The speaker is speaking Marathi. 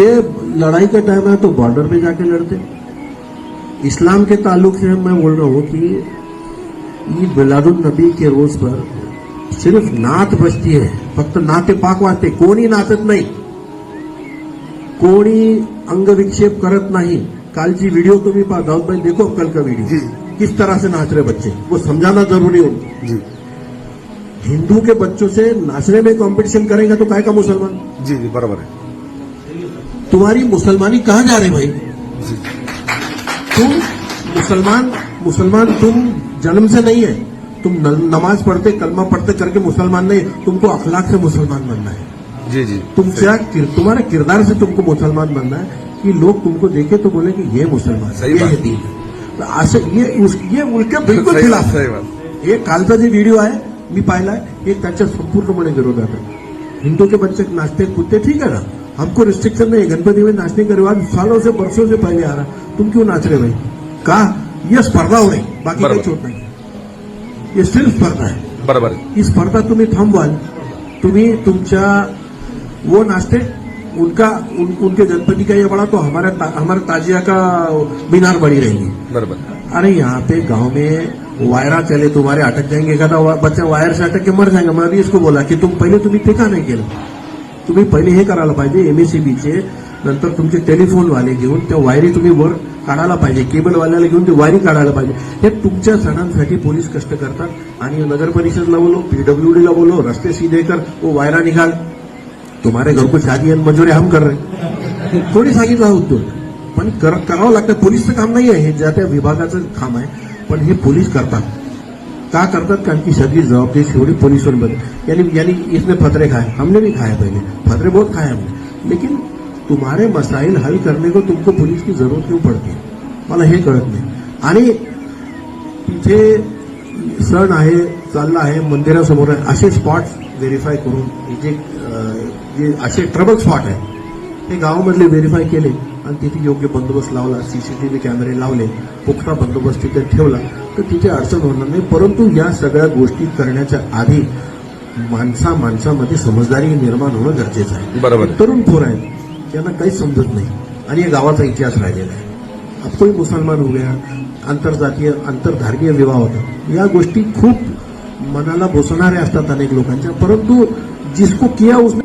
ते लड़ाई का टाइम है तो बॉर्डर पे जाके लड़ते। इस्लाम के ताल्लुक से मैं बोल रहा हूँ कि ईद मिलादुन नबी के रोज पर सिर्फ नात बजती है, फक्त नाते पाक वाजते, कोणी नाचत नाही, कोणी अंगविक्षेप करत नाही। कल की वीडियो तुम्हें पा दाऊद भाई देखो, कल का वीडियो किस तरह से नाच रहे बच्चे, वो समझाना जरूरी हो। हिंदू के बच्चों से नाचने में कंपटीशन करेगा तो काय का मुसलमान? जी जी बराबर है। तुम्हारी मुसलमानी कहाँ जा रहे भाई? तुम मुसलमान तुम जन्म से नहीं है, तुम नमाज पढ़ते कलमा पढ़ते करके मुसलमान नहीं, तुमको अखलाक से मुसलमान बनना है। जी जी तुम्हारे किरदार से तुमको मुसलमान बनना है कि लोग तुमको देखे तो बोले कि ये मुसलमान सही ये बात। दीन है। असं ये उलटे बिलकुल सही खिलाफ बात, आहे। सही बात। हे कालचा जे व्हिडिओ आहे मी पाहिलाय, हे त्याच्या संपूर्णपणे विरोधात आहे। हिंदू के बच्चे नाचते कूदते ठीक है ना, हमको रिस्ट्रिक्शन नहीं है, गणपति में नाचने का रिवाज सालों से बरसों से पहले आ रहा, तुम क्यों नाच रहे भाई? का ये स्पर्धा हो रही, बाकी काही चोट नाही, ये सिर्फ स्पर्धा है। बराबर ही स्पर्धा तुम्ही थांबवाल, तुम्ही तुमच्या वो नाचते उनके गणपति का ये बड़ा तो हमारे ताजिया का मीनार बड़ी रहेगी। बराबर। अरे यहाँ पे गांव में वायरा चले, तुम्हारे अटक जाएंगे, एखादा बच्चा वायर से अटक के मर जाएगा। मैं अभी इसको बोला की तुम्ही ते का नाही केलं? तुम्ही पहिले हे करायला पाहिजे, एमएससीबीचे नंतर तुमचे टेलिफोनवाले घेऊन त्या वायरी तुम्ही वर काढायला पाहिजे, केबलवाल्याला घेऊन ते वायरी काढायला पाहिजे। हे तुमच्या सणांसाठी पोलीस कष्ट करतात आणि नगर परिषदला बोलो, पीडब्ल्यूडीला बोलो, रस्ते सीधे कर, वो वायरा निकाल। तुम्हारे घर को शादी आणि मजुरी हम कर रहे, थोडी सांगितलं होतो, पण करावं लागतं। पोलीसचं काम नाही आहे, हे ज्या त्या विभागाचं काम आहे, पण हे पोलीस करतात। का करतात? कारण की सगळी जबाबदारी शेवटी पोलिसवर बनते। यानी इसने फतरे खाए, हमने भी खाए, पहले फतरे बहुत खाए हमने, लेकिन तुम्हारे मसाइल हल करने को तुमको पुलिस की जरूरत क्यों पड़ती है, मला हे कळत नाही। आणि तिथे सण आहे, चालला आहे, मंदिरासमोर आहे, असे स्पॉट्स व्हेरीफाय करून जे असे ट्रबल स्पॉट आहे ते गावामधले व्हेरीफाय केले आणि तिथे योग्य बंदोबस्त लावला, सीसीटीव्ही कॅमेरे लावले, पुख्ता बंदोबस्त तिथे ठेवला, तर तिथे अडचण होणार नाही। परंतु या सगळ्या गोष्टी करण्याच्या आधी माणसामध्ये समजदारी निर्माण होणं गरजेचं आहे। बरोबर। तरुण पोर आहेत, त्यांना काहीच समजत नाही आणि या गावाचा इतिहास राहिलेला आहे। अब कोई मुसलमान हो गया, आंतरजातीय आंतरधार्मीय विवाह होतात, या गोष्टी खूप मनाला बोसणाऱ्या असतात अनेक लोकांच्या, परंतु जिसको किया उसने